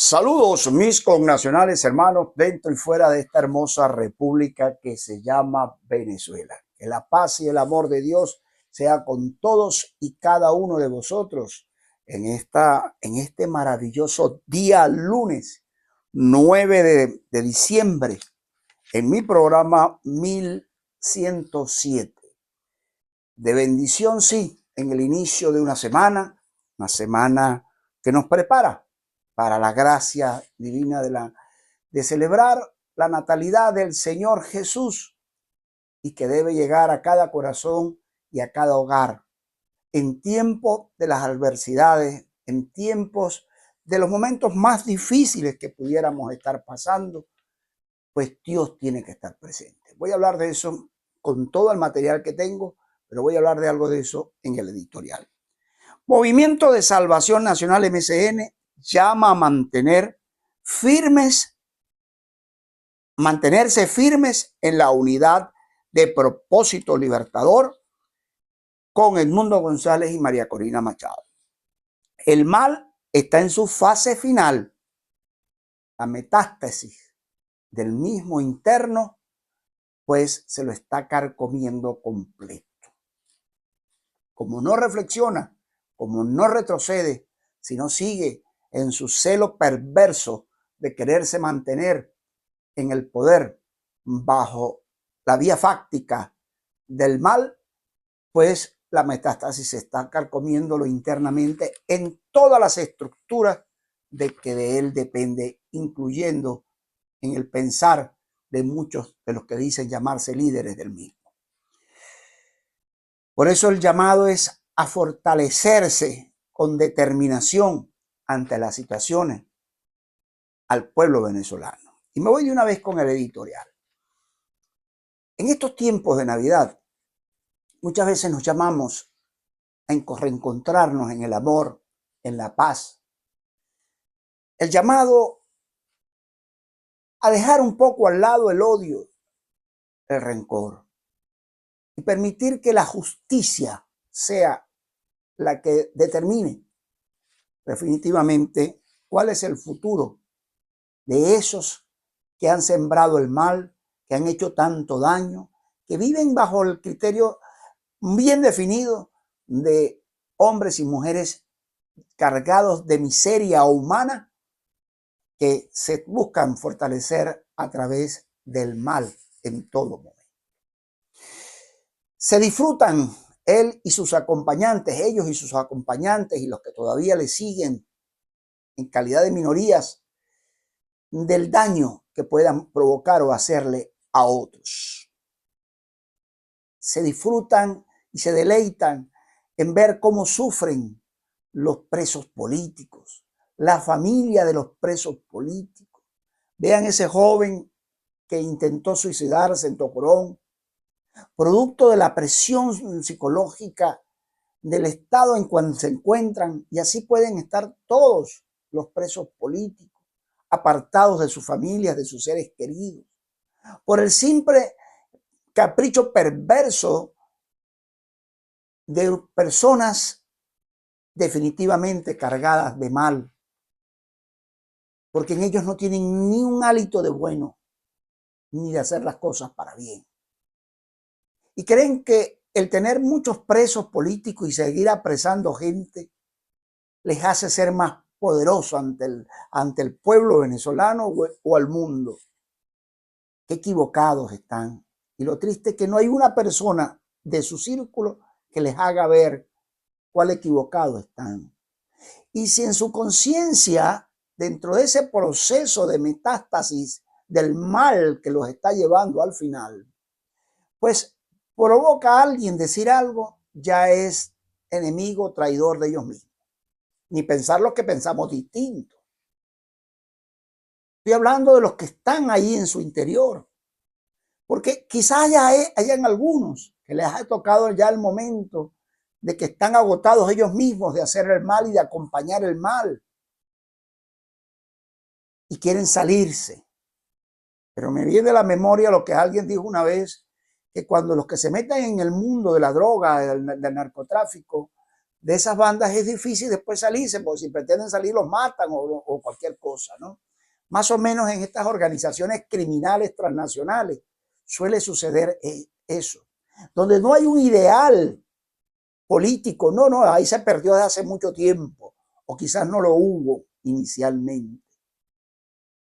Saludos mis connacionales, hermanos, dentro y fuera de esta hermosa república que se llama Venezuela. Que la paz y el amor de Dios sea con todos y cada uno de vosotros en este maravilloso día lunes 9 de diciembre en mi programa 1107. De bendición, sí, en el inicio de una semana que nos prepara para la gracia divina de celebrar la natalidad del Señor Jesús y que debe llegar a cada corazón y a cada hogar en tiempos de las adversidades, en tiempos de los momentos más difíciles que pudiéramos estar pasando, pues Dios tiene que estar presente. Voy a hablar de eso con todo el material que tengo, pero voy a hablar de algo de eso en el editorial. Movimiento de Salvación Nacional MCN llama a mantenerse firmes en la unidad de propósito libertador con Edmundo González y María Corina Machado. El mal está en su fase final. La metástasis del mismo interno, pues se lo está carcomiendo completo. Como no reflexiona, como no retrocede, sino sigue en su celo perverso de quererse mantener en el poder bajo la vía fáctica del mal, pues la metástasis se está carcomiéndolo internamente en todas las estructuras de que de él depende, incluyendo en el pensar de muchos de los que dicen llamarse líderes del mismo. Por eso el llamado es a fortalecerse con determinación ante las situaciones al pueblo venezolano. Y me voy de una vez con el editorial. En estos tiempos de Navidad, muchas veces nos llamamos a reencontrarnos en el amor, en la paz. El llamado a dejar un poco al lado el odio, el rencor, y permitir que la justicia sea la que determine definitivamente cuál es el futuro de esos que han sembrado el mal, que han hecho tanto daño, que viven bajo el criterio bien definido de hombres y mujeres cargados de miseria humana que se buscan fortalecer a través del mal en todo momento. Se disfrutan ellos y sus acompañantes y los que todavía le siguen en calidad de minorías, del daño que puedan provocar o hacerle a otros. Se disfrutan y se deleitan en ver cómo sufren los presos políticos, la familia de los presos políticos. Vean ese joven que intentó suicidarse en Tocorón, producto de la presión psicológica del estado en cual se encuentran, y así pueden estar todos los presos políticos, apartados de sus familias, de sus seres queridos, por el simple capricho perverso de personas definitivamente cargadas de mal, porque en ellos no tienen ni un hálito de bueno, ni de hacer las cosas para bien. Y creen que el tener muchos presos políticos y seguir apresando gente les hace ser más poderosos ante el pueblo venezolano o al mundo. Qué equivocados están. Y lo triste es que no hay una persona de su círculo que les haga ver cuál equivocado están. Y si en su conciencia, dentro de ese proceso de metástasis del mal que los está llevando al final, pues provoca a alguien decir algo, ya es enemigo, traidor de ellos mismos. Ni pensar lo que pensamos distinto. Estoy hablando de los que están ahí en su interior. Porque quizás hayan algunos que les ha tocado ya el momento de que están agotados ellos mismos de hacer el mal y de acompañar el mal. Y quieren salirse. Pero me viene a la memoria lo que alguien dijo una vez, que cuando los que se meten en el mundo de la droga, del narcotráfico, de esas bandas es difícil después salirse, porque si pretenden salir los matan o cualquier cosa, ¿no? Más o menos en estas organizaciones criminales transnacionales suele suceder eso, donde no hay un ideal político, no, ahí se perdió desde hace mucho tiempo, o quizás no lo hubo inicialmente,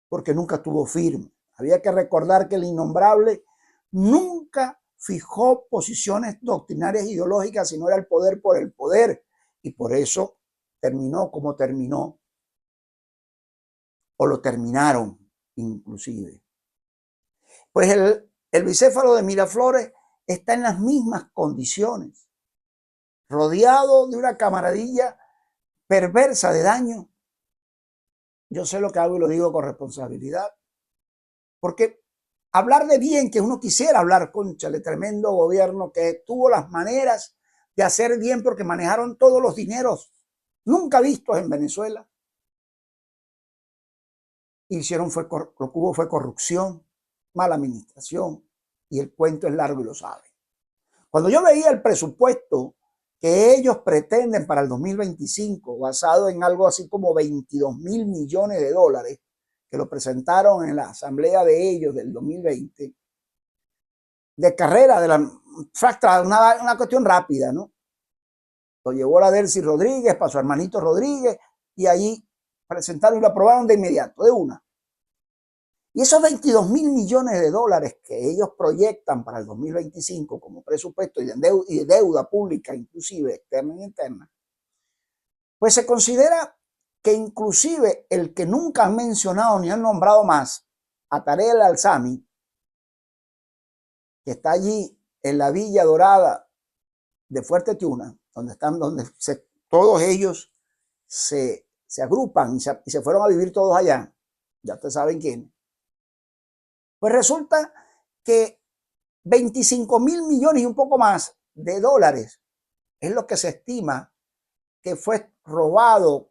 porque nunca estuvo firme. Había que recordar que el innombrable nunca fijó posiciones doctrinarias e ideológicas, sino era el poder por el poder, y por eso terminó como terminó, o lo terminaron inclusive. Pues el bicéfalo de Miraflores está en las mismas condiciones, rodeado de una camaradilla perversa de daño. Yo sé lo que hago y lo digo con responsabilidad, porque hablar de bien, que uno quisiera hablar, cónchale, tremendo gobierno que tuvo las maneras de hacer bien porque manejaron todos los dineros nunca vistos en Venezuela. Hicieron lo que hubo fue corrupción, mala administración, y el cuento es largo y lo saben. Cuando yo veía el presupuesto que ellos pretenden para el 2025, basado en algo así como 22.000 millones de dólares, que lo presentaron en la asamblea de ellos del 2020, de carrera, de la una cuestión rápida, ¿no? Lo llevó la Delcy Rodríguez para su hermanito Rodríguez y ahí presentaron y lo aprobaron de inmediato, de una. Y esos 22.000 millones de dólares que ellos proyectan para el 2025 como presupuesto y de deuda pública, inclusive externa y interna, pues se considera que inclusive el que nunca han mencionado ni han nombrado más, Ataré el Alzami, que está allí en la Villa Dorada de Fuerte Tiuna, todos ellos se agrupan y se fueron a vivir todos allá, ya ustedes saben quién. Pues resulta que 25.000 millones y un poco más de dólares es lo que se estima que fue robado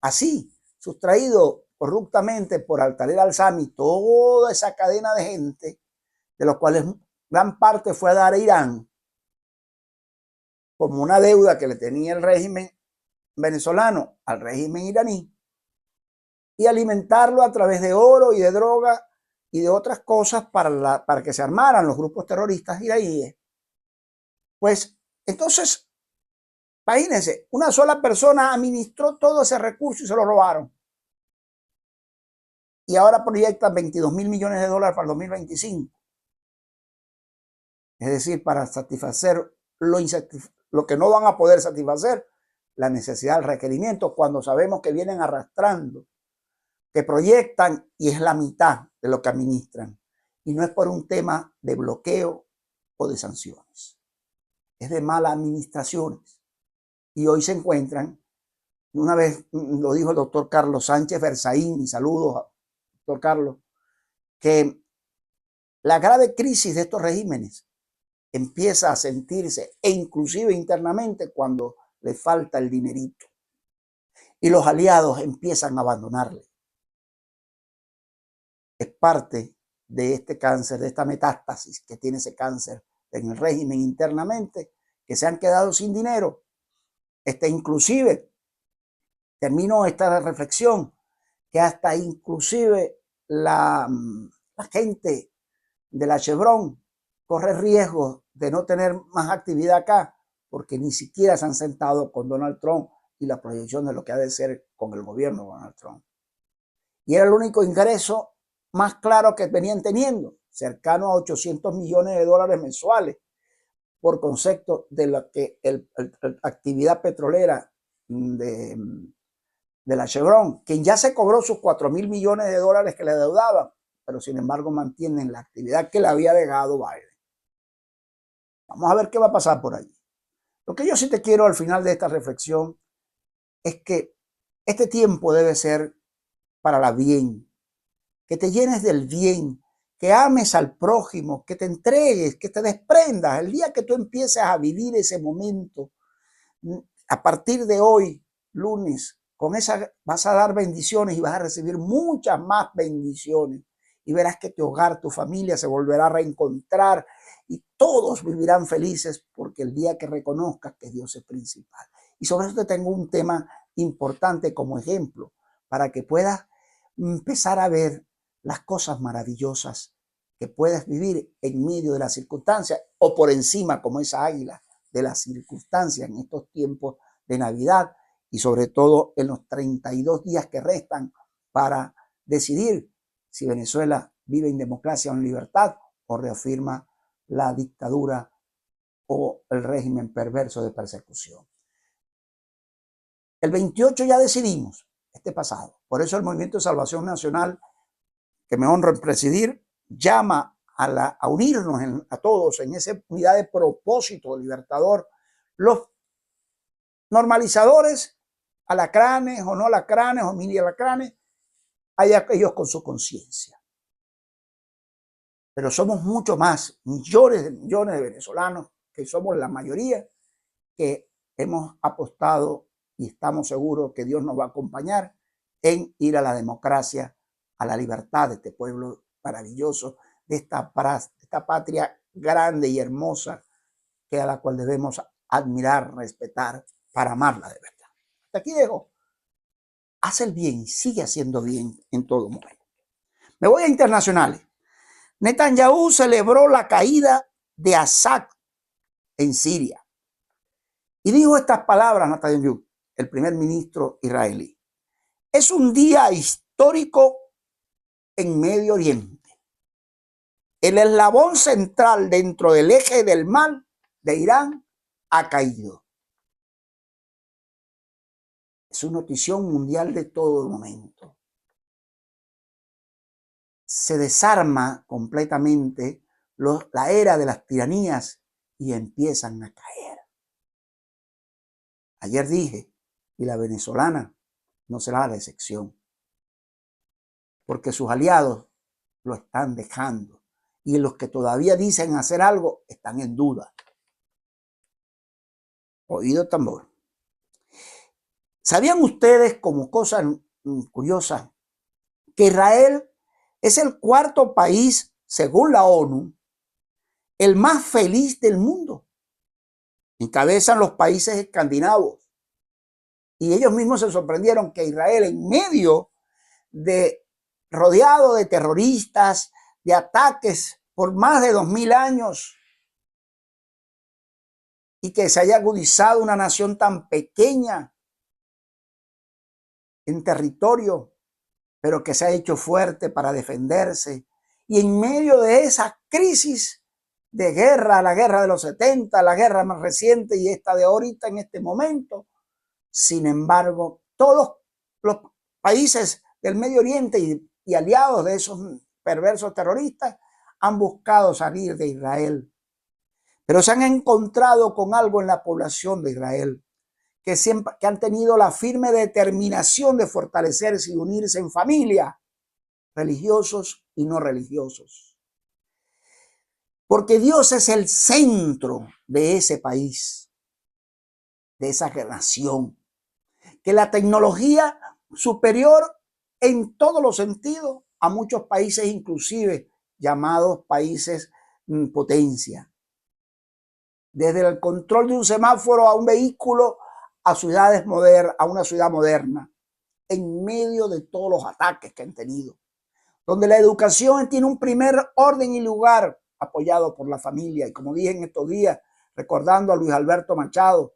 así, sustraído corruptamente por Ataré Alzami, toda esa cadena de gente, de los cuales gran parte fue a dar a Irán, como una deuda que le tenía el régimen venezolano al régimen iraní, y alimentarlo a través de oro y de droga y de otras cosas para que se armaran los grupos terroristas iraníes. Pues entonces, imagínense, una sola persona administró todo ese recurso y se lo robaron. Y ahora proyectan 22.000 millones de dólares para el 2025. Es decir, para satisfacer lo que no van a poder satisfacer, la necesidad del requerimiento, cuando sabemos que vienen arrastrando, que proyectan y es la mitad de lo que administran. Y no es por un tema de bloqueo o de sanciones, es de malas administraciones. Y hoy se encuentran, una vez lo dijo el doctor Carlos Sánchez Berzaín, y saludos, doctor Carlos, que la grave crisis de estos regímenes empieza a sentirse, e inclusive internamente, cuando le falta el dinerito. Y los aliados empiezan a abandonarle. Es parte de este cáncer, de esta metástasis que tiene ese cáncer en el régimen internamente, que se han quedado sin dinero. Inclusive, termino esta reflexión, que hasta inclusive la gente de la Chevron corre riesgo de no tener más actividad acá, porque ni siquiera se han sentado con Donald Trump y la proyección de lo que ha de ser con el gobierno de Donald Trump. Y era el único ingreso más claro que venían teniendo, cercano a 800 millones de dólares mensuales, por concepto de la que la actividad petrolera de la Chevron, quien ya se cobró sus 4.000 millones de dólares que le deudaban, pero sin embargo mantienen la actividad que le había dejado Biden. Vamos a ver qué va a pasar por allí. Lo que yo sí te quiero al final de esta reflexión es que este tiempo debe ser para la bien, que te llenes del bien, que ames al prójimo, que te entregues, que te desprendas. El día que tú empieces a vivir ese momento, a partir de hoy, lunes, con esa vas a dar bendiciones y vas a recibir muchas más bendiciones. Y verás que tu hogar, tu familia se volverá a reencontrar y todos vivirán felices, porque el día que reconozcas que Dios es principal. Y sobre eso te tengo un tema importante como ejemplo, para que puedas empezar a ver las cosas maravillosas que puedes vivir en medio de las circunstancias o por encima, como esa águila, de las circunstancias en estos tiempos de Navidad y sobre todo en los 32 días que restan para decidir si Venezuela vive en democracia o en libertad o reafirma la dictadura o el régimen perverso de persecución. El 28 ya decidimos, este pasado. Por eso el Movimiento de Salvación Nacional, que me honro en presidir, llama a unirnos a todos en esa unidad de propósito libertador. Los normalizadores, alacranes o no alacranes o mini alacranes, hay aquellos con su conciencia. Pero somos mucho más, millones de venezolanos, que somos la mayoría, que hemos apostado y estamos seguros que Dios nos va a acompañar en ir a la democracia, a la libertad de este pueblo maravilloso, de esta patria grande y hermosa, que a la cual debemos admirar, respetar, para amarla de verdad. Hasta aquí dejo. Haz el bien y sigue haciendo bien en todo momento. Me voy a internacionales. Netanyahu celebró la caída de Assad en Siria. Y dijo estas palabras, Netanyahu, el primer ministro israelí: es un día histórico en Medio Oriente. El eslabón central dentro del eje del mal de Irán ha caído. Es una notición mundial de todo momento. Se desarma completamente la era de las tiranías y empiezan a caer. Ayer dije, y la venezolana no será la excepción, porque sus aliados lo están dejando y los que todavía dicen hacer algo están en duda. Oído tambor. ¿Sabían ustedes, como cosa curiosa, que Israel es el cuarto país, según la ONU, el más feliz del mundo? Encabezan los países escandinavos. Y ellos mismos se sorprendieron que Israel, en medio de rodeado de terroristas, de ataques por más de 2000 años, y que se haya agudizado una nación tan pequeña en territorio, pero que se ha hecho fuerte para defenderse. Y en medio de esa crisis de guerra, la guerra de los 70, la guerra más reciente y esta de ahorita en este momento, sin embargo, todos los países del Medio Oriente y aliados de esos perversos terroristas han buscado salir de Israel, pero se han encontrado con algo en la población de Israel, que han tenido la firme determinación de fortalecerse y unirse en familia, religiosos y no religiosos. Porque Dios es el centro de ese país, de esa nación, que la tecnología superior en todos los sentidos a muchos países, inclusive llamados países potencia. Desde el control de un semáforo a un vehículo, a ciudades modernas, a una ciudad moderna, en medio de todos los ataques que han tenido, donde la educación tiene un primer orden y lugar, apoyado por la familia. Y como dije en estos días, recordando a Luis Alberto Machado,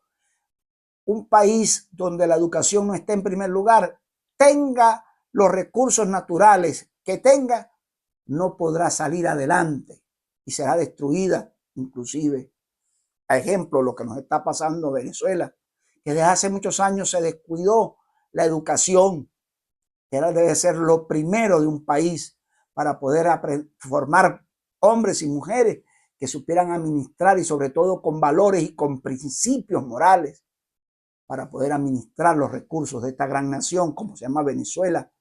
un país donde la educación no esté en primer lugar, tenga los recursos naturales que tenga, no podrá salir adelante y será destruida, inclusive. A ejemplo, lo que nos está pasando en Venezuela, que desde hace muchos años se descuidó la educación, que ahora debe ser lo primero de un país para poder formar hombres y mujeres que supieran administrar, y sobre todo con valores y con principios morales, para poder administrar los recursos de esta gran nación, como se llama Venezuela,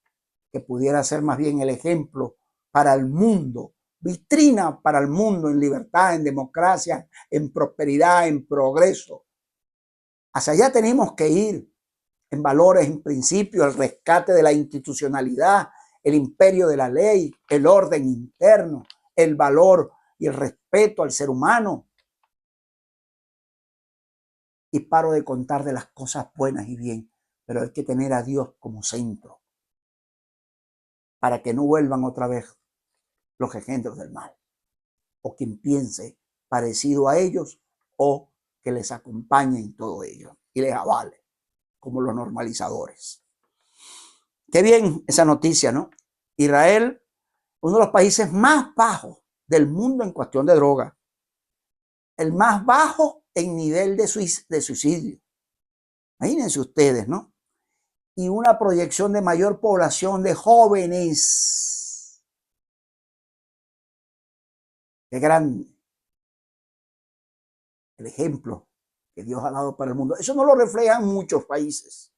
que pudiera ser más bien el ejemplo para el mundo, vitrina para el mundo en libertad, en democracia, en prosperidad, en progreso. Hacia allá tenemos que ir, en valores, en principios, el rescate de la institucionalidad, el imperio de la ley, el orden interno, el valor y el respeto al ser humano. y paro de contar de las cosas buenas y bien, pero hay que tener a Dios como centro para que no vuelvan otra vez los engendros del mal o quien piense parecido a ellos o que les acompañe en todo ello y les avale como los normalizadores. Qué bien esa noticia, ¿no? Israel, uno de los países más bajos del mundo en cuestión de droga, el más bajo en nivel de suicidio. Imagínense ustedes, ¿no? Y una proyección de mayor población de jóvenes. Qué grande el ejemplo que Dios ha dado para el mundo. Eso no lo reflejan muchos países,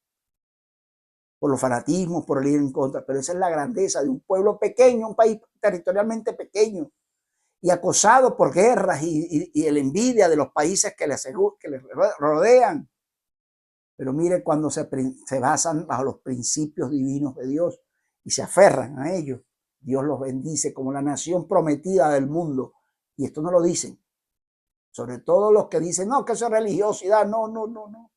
por los fanatismos, por el ir en contra, pero esa es la grandeza de un pueblo pequeño, un país territorialmente pequeño, y acosado por guerras y la envidia de los países que les rodean. Pero mire cuando se basan bajo los principios divinos de Dios y se aferran a ellos, Dios los bendice como la nación prometida del mundo. Y esto no lo dicen. Sobre todo los que dicen, no, que eso es religiosidad. No, no, no, no.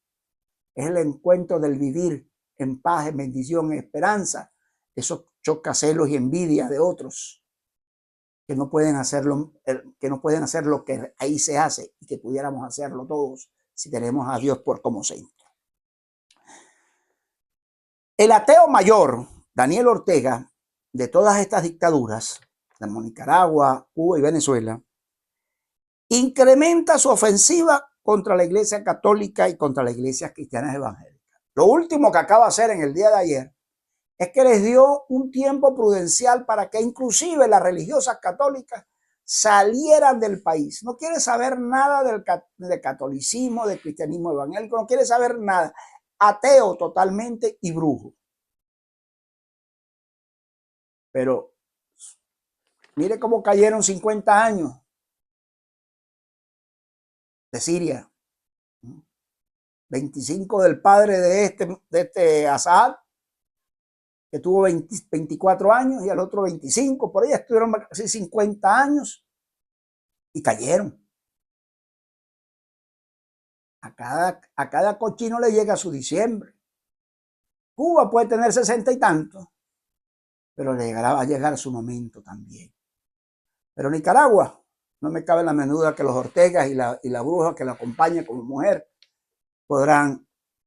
Es el encuentro del vivir en paz, en bendición, en esperanza. Eso choca celos y envidia de otros que no pueden hacerlo, que ahí se hace y que pudiéramos hacerlo todos si tenemos a Dios por como centro. El ateo mayor, Daniel Ortega, de todas estas dictaduras, como Nicaragua, Cuba y Venezuela, incrementa su ofensiva contra la Iglesia Católica y contra las iglesias cristianas evangélicas. Lo último que acaba de hacer en el día de ayer es que les dio un tiempo prudencial para que inclusive las religiosas católicas salieran del país. No quiere saber nada del catolicismo, del cristianismo evangélico, no quiere saber nada. Ateo totalmente y brujo. Pero mire cómo cayeron 50 años de Siria. 25 del padre de este Assad, que tuvo 24 años, y al otro 25, por ahí estuvieron casi 50 años y cayeron. A cada cochino le llega su diciembre. Cuba puede tener 60 y tantos, pero le llegará a llegar su momento también. Pero Nicaragua, no me cabe la menuda que los Ortegas y la bruja que la acompaña como mujer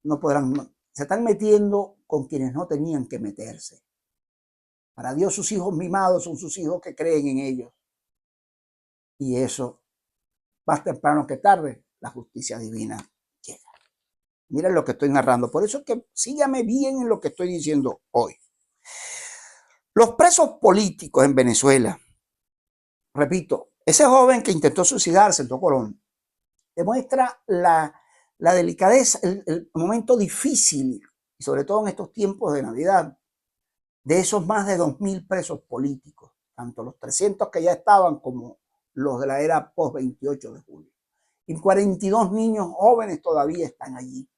no podrán, se están metiendo con quienes no tenían que meterse. Para Dios sus hijos mimados son sus hijos que creen en ellos. Y eso, más temprano que tarde, la justicia divina llega. Miren lo que estoy narrando. Por eso es que sígame bien en lo que estoy diciendo hoy. Los presos políticos en Venezuela, repito, ese joven que intentó suicidarse en Tocorón, demuestra la delicadeza, el momento difícil, y sobre todo en estos tiempos de Navidad, de esos más de 2.000 presos políticos, tanto los 300 que ya estaban como los de la era post-28 de julio. Y 42 niños jóvenes todavía están allí.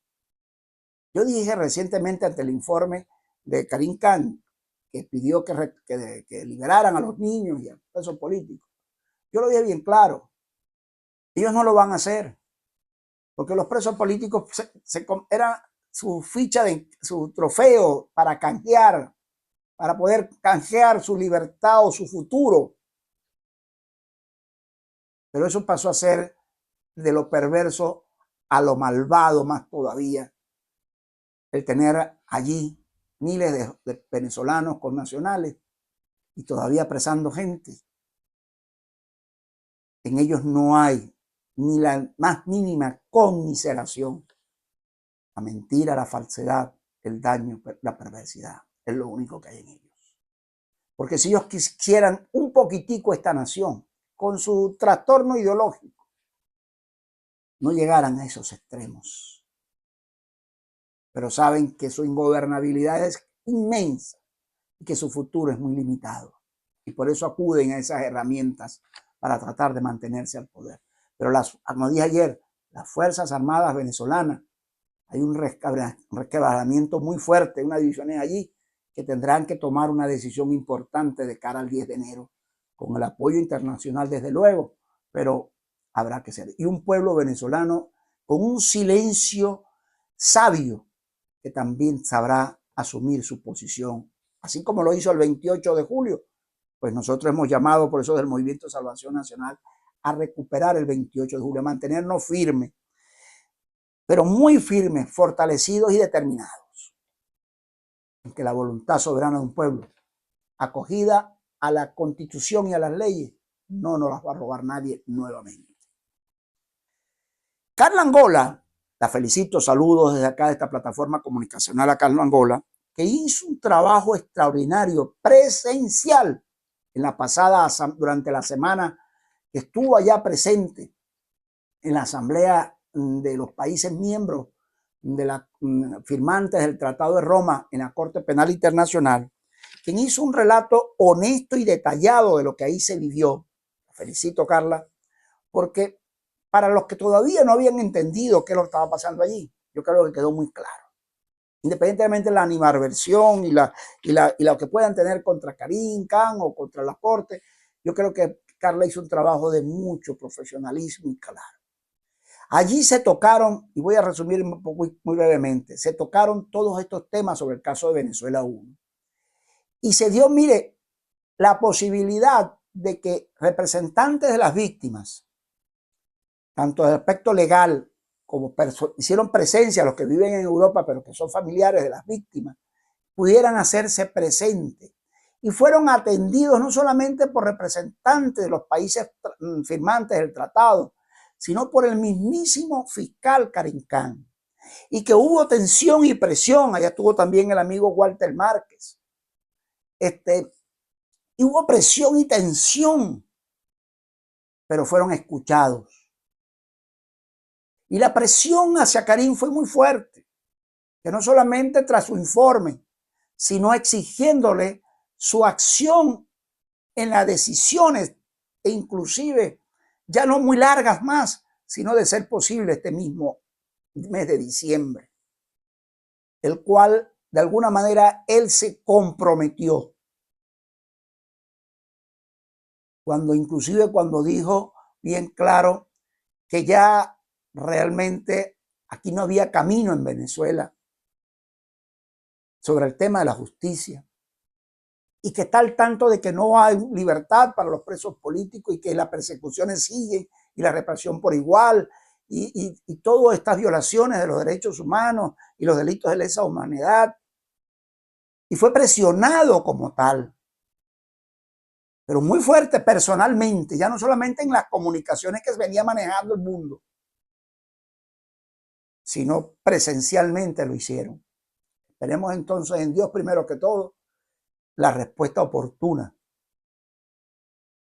Yo dije recientemente ante el informe de Karim Khan, que pidió que liberaran a los niños y a los presos políticos. Yo lo dije bien claro, ellos no lo van a hacer, porque los presos políticos era su ficha, su trofeo para canjear, para poder canjear su libertad o su futuro. Pero eso pasó a ser de lo perverso a lo malvado más todavía. El tener allí miles de venezolanos connacionales y todavía apresando gente. En ellos no hay ni la más mínima conmiseración. La mentira, la falsedad, el daño, la perversidad. Es lo único que hay en ellos. Porque si ellos quisieran un poquitico esta nación, con su trastorno ideológico, no llegaran a esos extremos. Pero saben que su ingobernabilidad es inmensa y que su futuro es muy limitado. Y por eso acuden a esas herramientas para tratar de mantenerse al poder. Pero como dije ayer, las Fuerzas Armadas venezolanas, hay un resquebrajamiento muy fuerte, una división allí, que tendrán que tomar una decisión importante de cara al 10 de enero, con el apoyo internacional desde luego, pero habrá que ser. Y un pueblo venezolano con un silencio sabio, que también sabrá asumir su posición, así como lo hizo el 28 de julio. Pues nosotros hemos llamado, por eso del Movimiento de Salvación Nacional, a recuperar el 28 de julio, a mantenernos firmes, pero muy firmes, fortalecidos y determinados, en que la voluntad soberana de un pueblo, acogida a la Constitución y a las leyes, no nos las va a robar nadie nuevamente. Carla Angola, la felicito, saludos desde acá de esta plataforma comunicacional a Carla Angola, que hizo un trabajo extraordinario, presencial, en la pasada, durante la semana que estuvo allá presente en la Asamblea de los países miembros de la firmantes del Tratado de Roma en la Corte Penal Internacional, quien hizo un relato honesto y detallado de lo que ahí se vivió. Felicito, Carla, porque para los que todavía no habían entendido qué es lo que estaba pasando allí, yo creo que quedó muy claro. Independientemente de la animadversión y lo que puedan tener contra Karim Khan o contra la Corte, yo creo que Carla hizo un trabajo de mucho profesionalismo y claro. Allí se tocaron, y voy a resumir muy brevemente, se tocaron todos estos temas sobre el caso de Venezuela 1. Y se dio, mire, la posibilidad de que representantes de las víctimas, tanto del aspecto legal como hicieron presencia a los que viven en Europa, pero que son familiares de las víctimas, pudieran hacerse presentes. Y fueron atendidos no solamente por representantes de los países firmantes del tratado, sino por el mismísimo fiscal Karim Khan. Y que hubo tensión y presión, allá estuvo también el amigo Walter Márquez. Y hubo presión y tensión, pero fueron escuchados. Y la presión hacia Karim fue muy fuerte, que no solamente tras su informe, sino exigiéndole su acción en las decisiones, e inclusive ya no muy largas más, sino de ser posible este mismo mes de diciembre, el cual de alguna manera él se comprometió. Cuando dijo bien claro que ya realmente aquí no había camino en Venezuela sobre el tema de la justicia, y que está al tanto de que no hay libertad para los presos políticos y que las persecuciones siguen y la represión por igual y todas estas violaciones de los derechos humanos y los delitos de lesa humanidad. Y fue presionado como tal, pero muy fuerte personalmente, ya no solamente en las comunicaciones que venía manejando el mundo, sino presencialmente lo hicieron. Esperemos entonces en Dios primero que todo la respuesta oportuna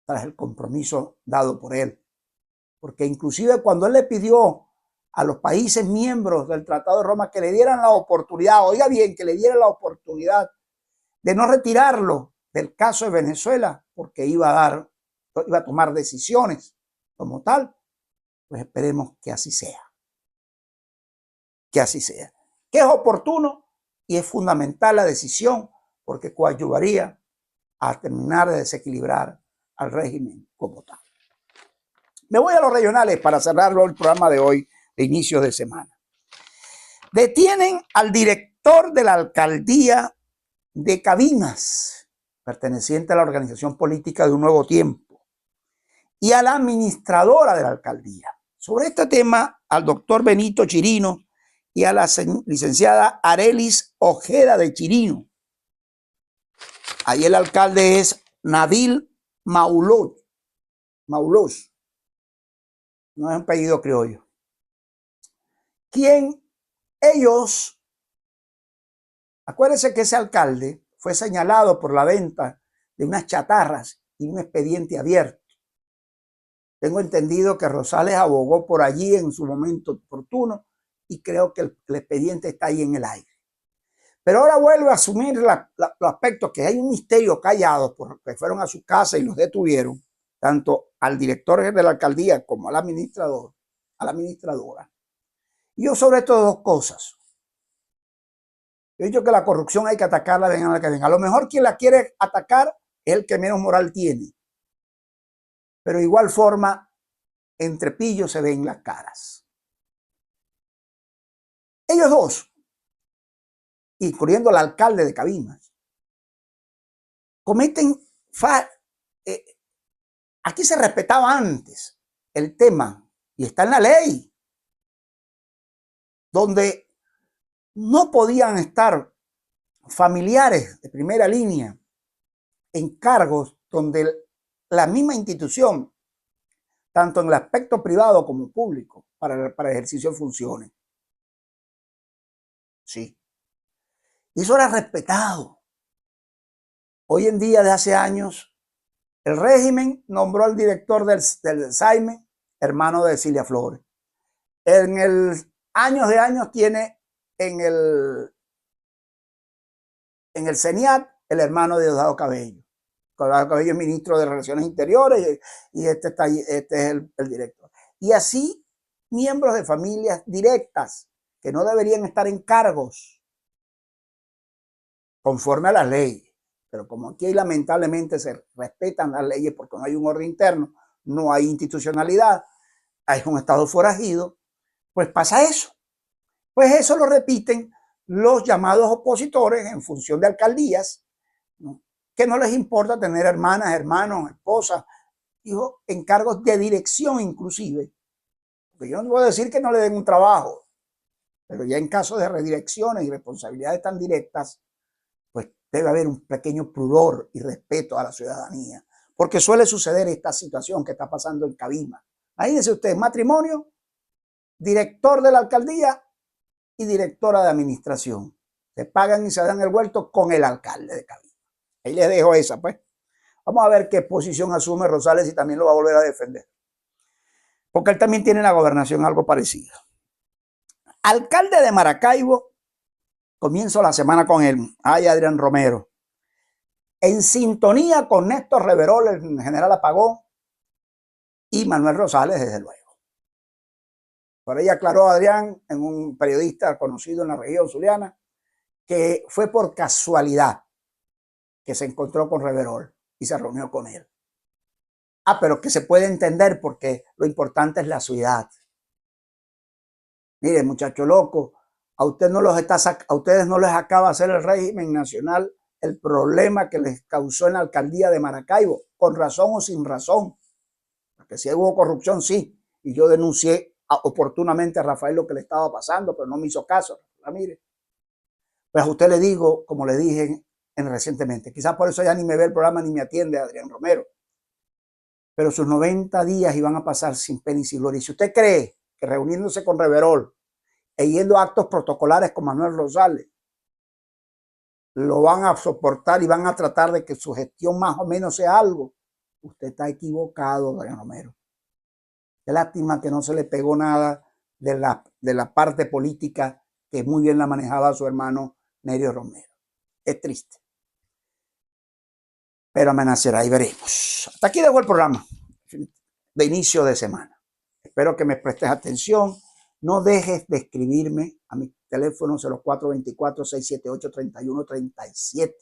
tras el compromiso dado por él. Porque inclusive cuando él le pidió a los países miembros del Tratado de Roma que le dieran la oportunidad, oiga bien, que le dieran la oportunidad de no retirarlo del caso de Venezuela, porque iba a tomar decisiones como tal, pues esperemos que así sea. Que así sea. Que es oportuno y es fundamental la decisión, porque coadyuvaría a terminar de desequilibrar al régimen como tal. Me voy a los regionales para cerrarlo el programa de hoy, de inicio de semana. Detienen al director de la alcaldía de Cabimas, perteneciente a la organización política de Un Nuevo Tiempo, y a la administradora de la alcaldía. Sobre este tema, al doctor Benito Chirino y a la licenciada Arelis Ojeda de Chirino. Ahí el alcalde es Nabil Maulos. No es un apellido criollo. Quien ellos, acuérdense que ese alcalde fue señalado por la venta de unas chatarras y un expediente abierto. Tengo entendido que Rosales abogó por allí en su momento oportuno y creo que el expediente está ahí en el aire. Pero ahora vuelve a asumir los aspectos que hay un misterio callado porque fueron a su casa y los detuvieron, tanto al director de la alcaldía como al administrador, a la administradora. Y yo sobre esto dos cosas. Yo he dicho que la corrupción hay que atacarla, venga la que venga. A lo mejor quien la quiere atacar es el que menos moral tiene. Pero de igual forma, entre pillos se ven las caras. Ellos dos, incluyendo al alcalde de Cabimas, cometen, aquí se respetaba antes el tema, y está en la ley, donde no podían estar familiares de primera línea en cargos donde la misma institución, tanto en el aspecto privado como público, para el ejercicio de funciones. Sí. Y eso era respetado. Hoy en día, de hace años, el régimen nombró al director del SAIME, hermano de Cilia Flores. En el años de años tiene en el CENIAT el hermano de Diosdado Cabello. Diosdado Cabello es ministro de Relaciones Interiores y este es el director. Y así, miembros de familias directas que no deberían estar en cargos conforme a las leyes. Pero como aquí lamentablemente se respetan las leyes porque no hay un orden interno, no hay institucionalidad, hay un estado forajido, pues pasa eso. Pues eso lo repiten los llamados opositores en función de alcaldías, ¿no? Que no les importa tener hermanas, hermanos, esposas, hijos en cargos de dirección inclusive. Porque yo no puedo decir que no le den un trabajo, pero ya en caso de redirecciones y responsabilidades tan directas, pues debe haber un pequeño pudor y respeto a la ciudadanía, porque suele suceder esta situación que está pasando en Cabimas. Imagínense ustedes, matrimonio, director de la alcaldía y directora de administración. Se pagan y se dan el vuelto con el alcalde de Cabimas. Ahí les dejo esa, pues. Vamos a ver qué posición asume Rosales y también lo va a volver a defender. Porque él también tiene en la gobernación algo parecido. Alcalde de Maracaibo, comienzo la semana con él. Ay, Adrián Romero. En sintonía con Néstor Reverol, el general Apagón, y Manuel Rosales, desde luego. Por ahí aclaró Adrián, en un periodista conocido en la región zuliana, que fue por casualidad que se encontró con Reverol y se reunió con él. Pero que se puede entender porque lo importante es la ciudad. Mire, muchacho loco, a ustedes no les acaba de hacer el régimen nacional el problema que les causó en la alcaldía de Maracaibo, con razón o sin razón. Porque si hubo corrupción, sí. Y yo denuncié oportunamente a Rafael lo que le estaba pasando, pero no me hizo caso. Mire, pues a usted le digo, como le dije recientemente, quizás por eso ya ni me ve el programa ni me atiende Adrián Romero, pero sus 90 días iban a pasar sin pena y sin gloria. Y si usted cree que reuniéndose con Reverol e yendo a actos protocolares con Manuel Rosales, lo van a soportar y van a tratar de que su gestión más o menos sea algo, usted está equivocado, Adrián Romero. Qué lástima que no se le pegó nada de la parte política que muy bien la manejaba su hermano Nerio Romero. Es triste. Pero amanecerá y veremos. Hasta aquí dejo el programa de inicio de semana. Espero que me prestes atención. No dejes de escribirme a mi teléfono 0424-678-3137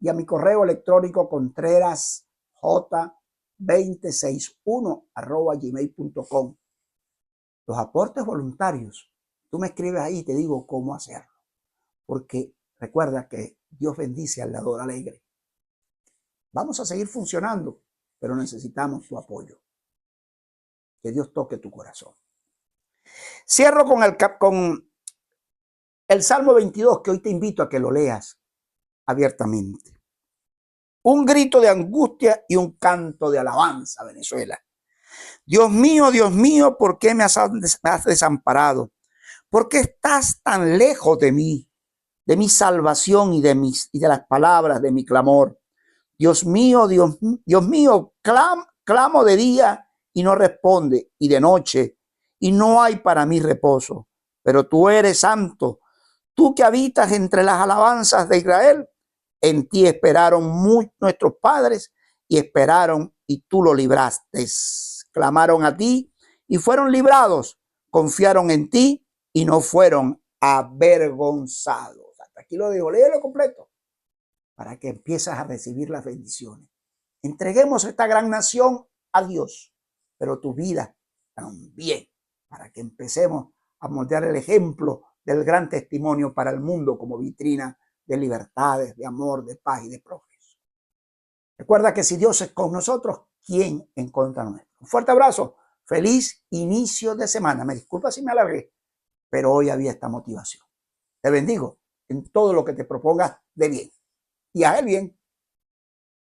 y a mi correo electrónico contrerasj2061@gmail.com. Los aportes voluntarios, tú me escribes ahí y te digo cómo hacerlo. Porque recuerda que Dios bendice al dador alegre. Vamos a seguir funcionando, pero necesitamos tu apoyo. Que Dios toque tu corazón. Cierro con el Salmo 22, que hoy te invito a que lo leas abiertamente. Un grito de angustia y un canto de alabanza, Venezuela. Dios mío, ¿por qué me has desamparado? ¿Por qué estás tan lejos de mí, de mi salvación y de las palabras de mi clamor? Dios mío, clamo de día y no responde, y de noche, y no hay para mí reposo. Pero tú eres santo, tú que habitas entre las alabanzas de Israel. En ti esperaron nuestros padres y esperaron y tú lo libraste. Clamaron a ti y fueron librados. Confiaron en ti y no fueron avergonzados. Hasta aquí lo digo, léelo completo para que empieces a recibir las bendiciones. Entreguemos esta gran nación a Dios, pero tu vida también, para que empecemos a moldear el ejemplo del gran testimonio para el mundo como vitrina de libertades, de amor, de paz y de progreso. Recuerda que si Dios es con nosotros, ¿quién en contra nuestra? Un fuerte abrazo, feliz inicio de semana. Me disculpa si me alargué, pero hoy había esta motivación. Te bendigo en todo lo que te propongas de bien y haz el bien.